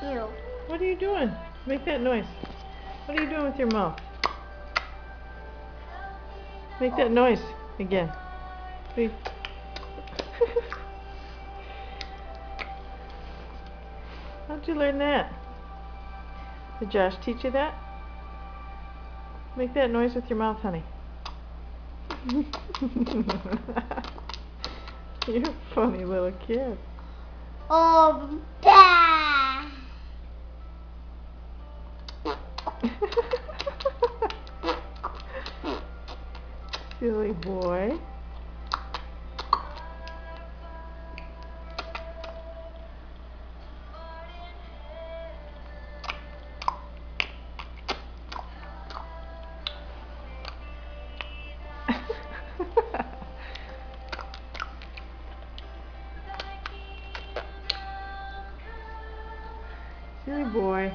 Ew. What are you doing? Make that noise. What are you doing with your mouth? Make that noise again. Please. How'd you learn that? Did Josh teach you that? Make that noise with your mouth, honey. You're a funny little kid. Oh, bah. Silly boy. Silly boy.